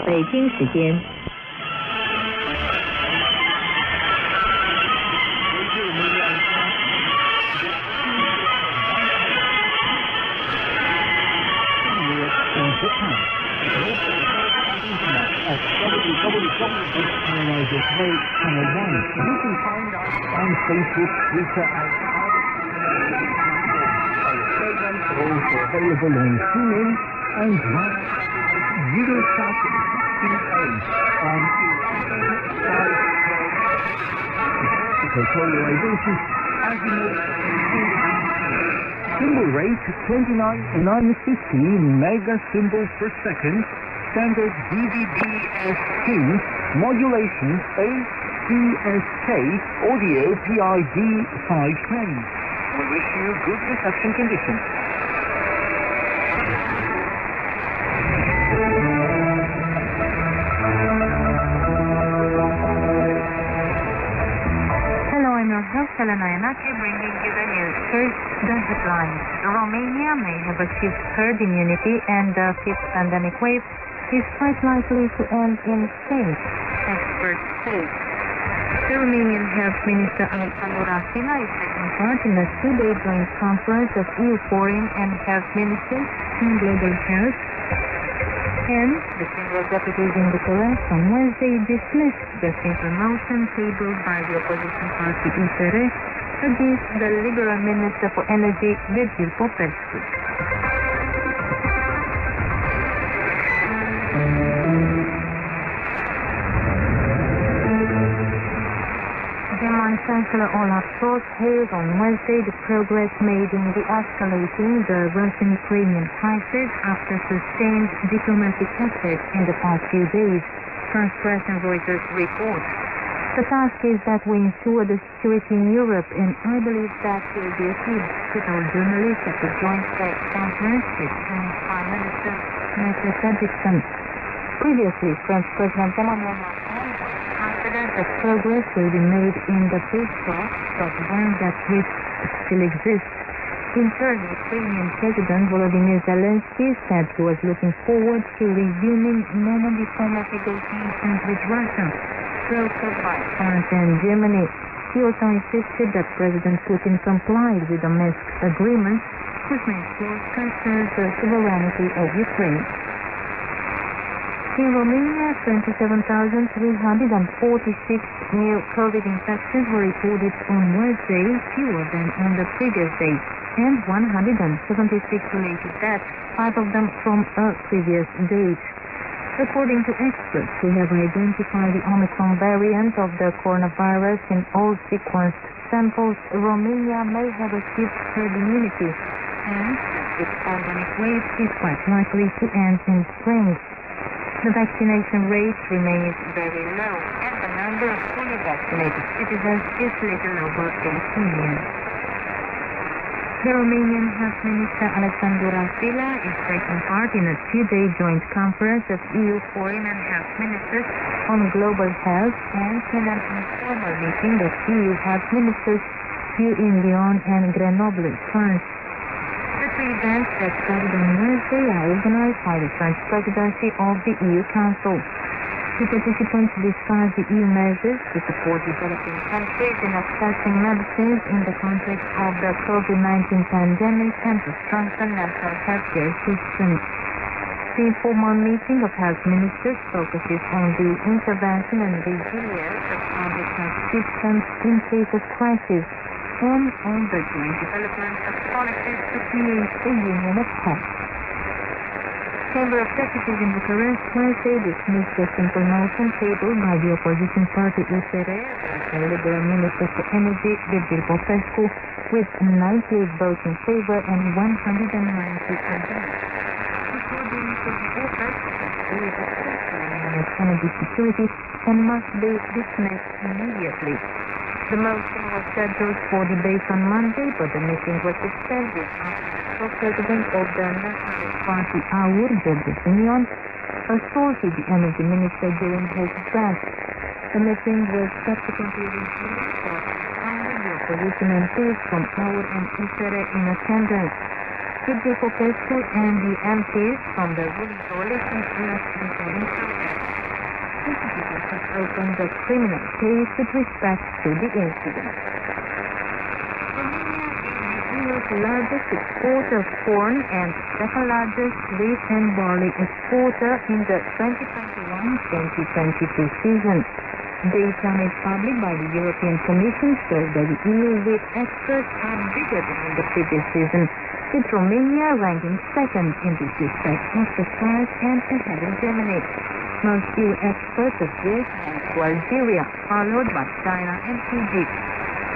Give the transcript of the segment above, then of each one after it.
北京时间。Facebook, Twitter, and also available on TuneIn and YOULOOP on polarization as you know. Symbol rate 29.950 mega symbols per second. Standard DVB-S2 modulation CSK audio PID 510. We wish you good reception conditions. Hello, I'm your host Elena Yanaki, bringing you the news. First, the headlines. Romania may have achieved herd immunity and the fifth pandemic wave is quite likely to end in Spain, experts say. The Romanian Health Minister Alexandru Rafila is taking part in a two-day joint conference of EU foreign and health ministers on global health. And the Chamber of Deputies in Bucharest on Wednesday dismissed the simple motion tabled by the opposition party USR against the Liberal Minister for Energy, Virgil Popescu. German Chancellor Olaf Scholz hailed on Wednesday the progress made in de-escalating the Russian-Ukrainian crisis after sustained diplomatic efforts in the past few days, France Press and Reuters report. The task is that we ensure the security in Europe, and I believe that will be achieved, he told journalists at the joint press conference with French Prime Minister Tignesti-Satifica. Previously, French President Emmanuel Macron confident that progress will be made in the peace talks, but warned that risks still exist. In turn, Ukrainian President Volodymyr Zelensky said he was looking forward to resuming normal diplomatic negotiations with Russia, brokered by France and Germany. He also insisted that President Putin complied with the Minsk agreement, whose main clause concerns the sovereignty of Ukraine. In Romania, 27,346 new COVID infections were reported on Wednesday, fewer than on the previous day, and 176 related deaths, 5 of them from a previous date. According to experts who have identified the Omicron variant of the coronavirus in all sequenced samples, Romania may have achieved herd immunity, and its pandemic wave is quite likely to end in spring. The vaccination rate remains very low, and the number of fully vaccinated citizens is little over 8 million. The Romanian Health Minister Alexandru Rafila is taking part in a two-day joint conference of EU foreign and health ministers on global health and in an informal meeting of EU health ministers due in Lyon and Grenoble, France. The three events that started on Wednesday are organized by the French presidency of the EU Council. The participants discussed the EU measures to support developing countries in accessing medicines in the context of the COVID-19 pandemic and to strengthen national healthcare systems. The informal meeting of health ministers focuses on the intervention and resilience of public health systems in case of crisis, and on the joint development of policies to create a union of health. Chamber of Deputies in Bucharest Wednesday dismissed the simple motion tabled by the opposition party USR, the Liberal Minister for Energy, Virgil Popescu, with 98 votes in favor and 190 against. According to the authors, there is a threat to energy security and must be dismissed immediately. The motion was scheduled for debate on Monday, but the meeting was suspended after the president of the Nationalist Party, AUR, George Simion, assaulted the energy minister during his address. The meeting was subsequently resumed after the opposition MPs from AUR and USR in attendance. should be successful and the MPs from the ruling coalition elected in Southern. Prosecutors have opened a criminal case with respect to the incident. Romania is the EU's largest exporter of corn and second largest wheat and barley exporter in the 2021-2022 season. Data made public by the European Commission show that the EU wheat exports are bigger than in the previous season, with Romania ranking second in this respect after France and ahead of Germany. Most EU exports of wheat to Algeria, followed by China and Fiji.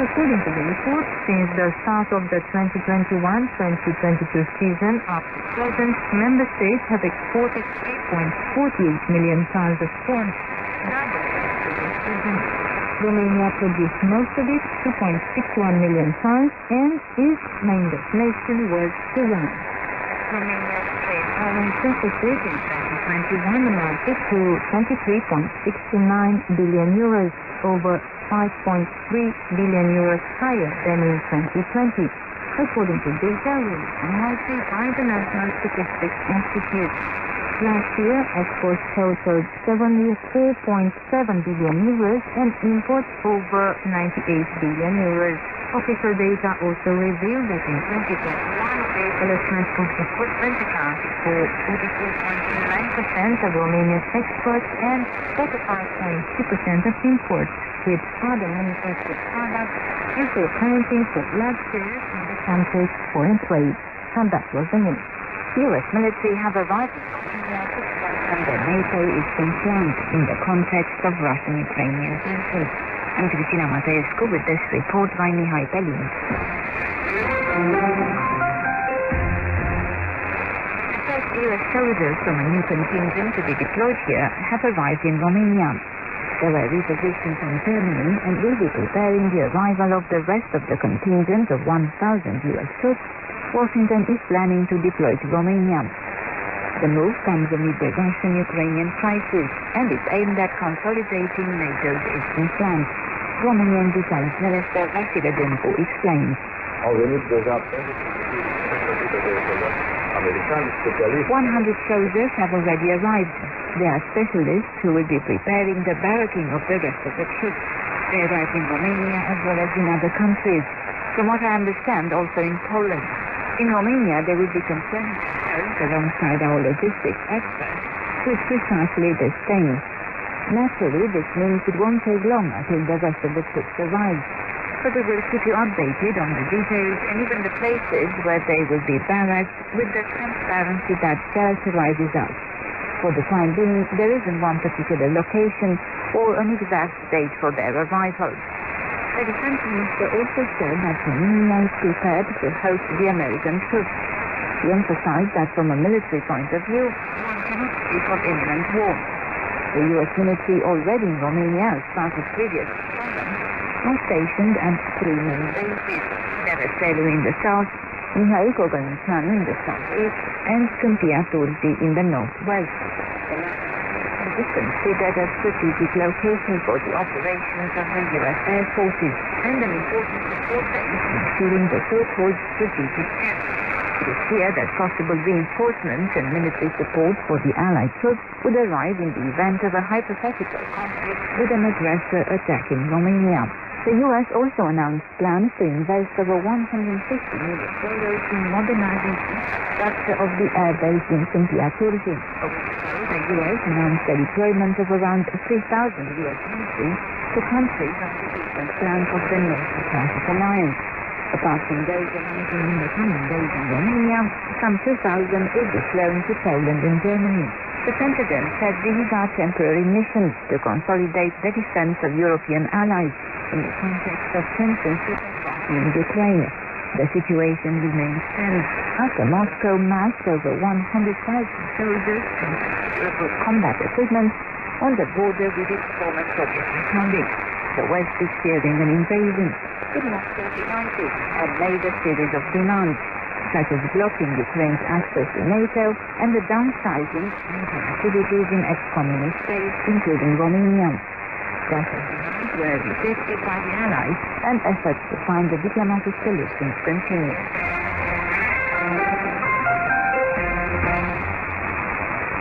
According to the report, since the start of the 2021-2022 season up to present, member states have exported 8.48 million tons of corn, double the previous season. Romania produced most of it, 2.61 million tons, and is main destination was Iran. Romania's trade balance deficit in 2021 amounted to 23.69 billion euros, over 5.3 billion euros higher than in 2020, according to data released on Wednesday by the National Statistics Institute. Last year, exports totaled 74.7 billion euros and imports over 98 billion euros. Official data also revealed that in 2021, refurbishment of equipment accounted for 44.9% of Romania's exports and 45.2% of imports, with other manufactured products also accounting for large shares in the country's foreign trade. And that was the news. U.S. military have arrived in Romania to strengthen that NATO is concerned in the context of Russian-Ukrainian tensions. I'm Cristina Mateescu with this report by Mihai Pelin. The first U.S. soldiers from a new contingent to be deployed here have arrived in Romania. They were repositioned from Germany and will be preparing the arrival of the rest of the contingent of 1,000 U.S. troops Washington is planning to deploy to Romania. The move comes amid the Russian-Ukrainian crisis and is aimed at consolidating NATO's eastern flank. Romanian Defense Minister Vasile Dâncu explains. 100 soldiers have already arrived. They are specialists who will be preparing the barracking of the rest of the troops. They arrive in Romania as well as in other countries. From what I understand, also in Poland. In Romania, they will be concerning themselves alongside our logistics experts with precisely this thing. Naturally, this means it won't take long until the rest of the troops arrive. But we will keep you updated on the details and even the places where they will be barracked with the transparency that characterizes us. For the time being, there isn't one particular location or an exact date for their arrival. The defense minister also said that Romania is prepared to host the American troops. He emphasized that from a military point of view, one cannot speak of imminent war. The U.S. military already in Romania, as part of previous deployments, are stationed at 3 main bases: Nevețelu in the south, Mihai Cogălnicianu in the southeast, and Câmpia Turzi in the northwest. It is considered a strategic location for the operations of the U.S. Air Forces and an important support base ensuring the so-called strategic shift. It is clear that possible reinforcements and military support for the Allied troops would arrive in the event of a hypothetical conflict with an aggressor attacking Romania. The U.S. also announced plans to invest over $150 million in modernizing the infrastructure of the airbase in Câmpia Turzi. The U.S. announced the deployment of around 3,000 U.S. military to countries on the eastern flank of the North Atlantic Alliance. Apart from those arriving in the coming days in Romania, some 2,000 will be flown to Poland and Germany. The Pentagon said these are temporary missions to consolidate the defense of European allies in the context of tensions in Ukraine. The situation remains tense after Moscow massed over 100,000 soldiers and with combat equipment on the border with its former Soviet republic. The West is fearing an invasion, but Moscow denies it and made a series of demands, such as blocking Ukraine's access to NATO and the downsizing of activities in ex-communist states, including Romania. Russia's demands were rejected by the Allies, and efforts to find a diplomatic solution continue.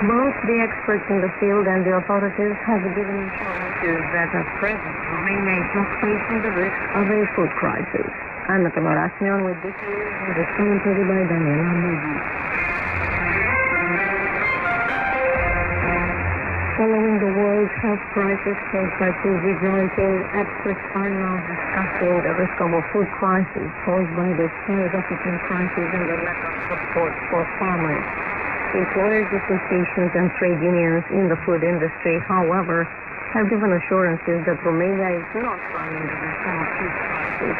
Both the experts in the field and the authorities have given assurances that at present Romania is not facing the risk of a food crisis. Ana Coloracion with details and is commented by Daniela Mugi. Following the world health crisis caused by COVID-19, experts are now discussing the risk of a food crisis caused by the skyrocketing crisis and the lack of support for farmers. Employers associations and trade unions in the food industry, however, have given assurances that Romania is not running the risk of a food crisis.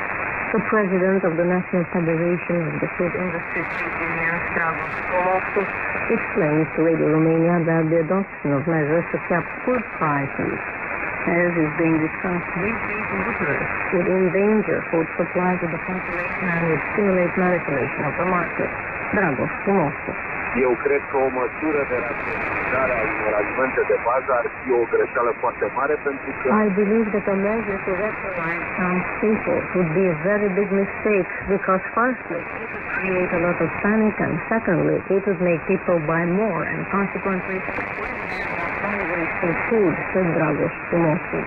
The president of the National Federation of the Food Industry Trade Union, YOULOOP, explains to Radio Romania that the adoption of measures to cap food prices, as is being discussed these days in Bucharest, would endanger food supply to the population and would stimulate manipulation of the market. Dragos Tumosu. Eu cred că o măsură de raționalizare a unor alimente de bază ar fi o greșeală foarte mare pentru că I believe that a measure to rationalize some staples would be a very big mistake because firstly, it would create a lot of panic and secondly, it would make people buy more and consequently wasting food, said Dragos Tumosu.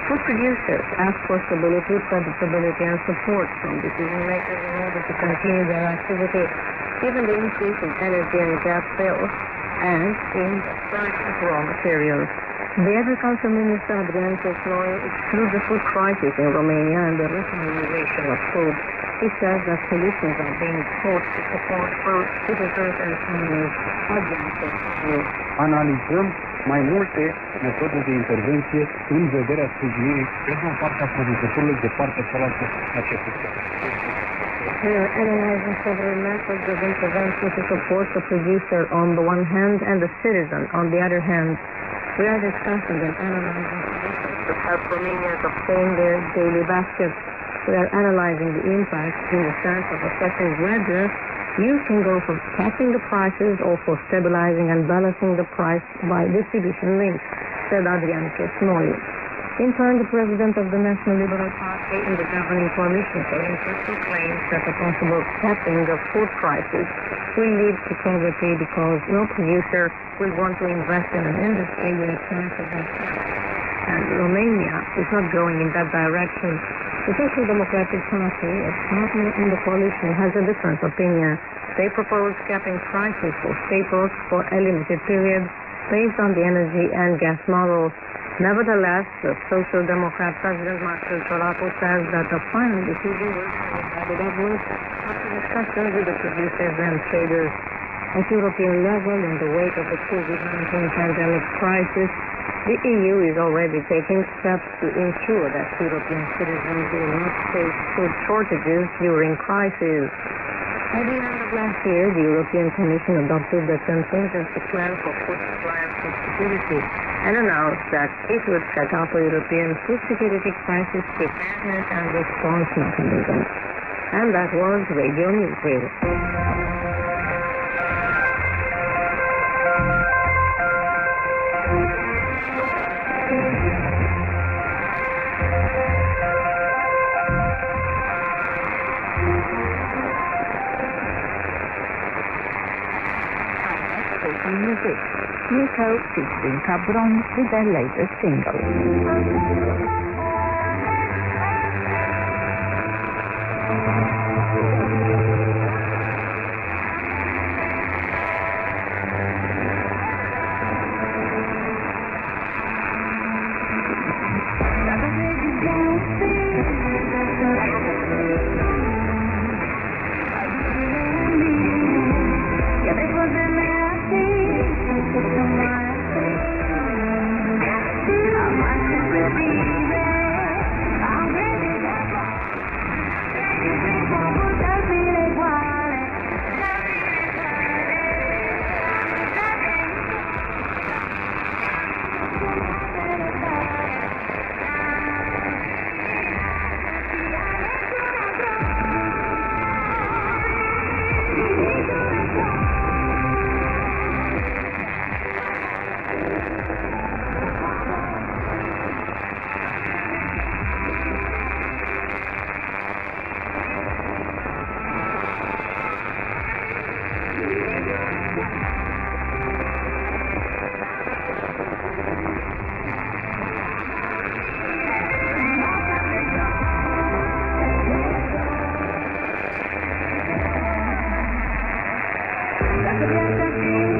Food producers ask for stability, predictability and support from decision makers in order to continue their activity, given the increase in energy and gas bills and in the price of raw materials. The Agriculture Minister Adrian Chesnoiu excludes the food crisis in Romania and the rationalization of food. He says that solutions are being sought to support both citizens and farmers. Adrian Chesnoiu. Analizăm mai multe metode de intervenție în vederea sprijinirii pe de o parte a producătorului, de partea cealaltă a cetățenilor. We are analyzing several methods of intervention to support the producer on the one hand and the citizen on the other hand. We are discussing and analyzing solutions to help Romanians obtain their daily baskets. We are analyzing the impact in the sense of assessing whether you can go for capping the prices or for stabilizing and balancing the price by distribution links, said Adrian Chesnoiu. In turn, the president of the National Liberal Party in the governing coalition for interest claims that a possible capping of food prices will lead to poverty because no producer will want to invest in an industry where prices are capped. And Romania is not going in that direction. The Social Democratic Party, a partner in the coalition, has a different opinion. They propose capping prices for staples for a limited period based on the energy and gas models. Nevertheless, the Social Democrat President Marcel Ciolacu says that the final decision will be made by the government after discussions with the producers and traders. At European level, in the wake of the COVID-19 pandemic crisis, the EU is already taking steps to ensure that European citizens will not face food shortages during crises. At the end of last year, the European Commission adopted the contingency plan for food supply and food security and announced that it would set up a European food security crisis preparedness and response mechanism. And that was Radio Newsreel. Music. Nico featuring Cabron with their latest single. I'm JST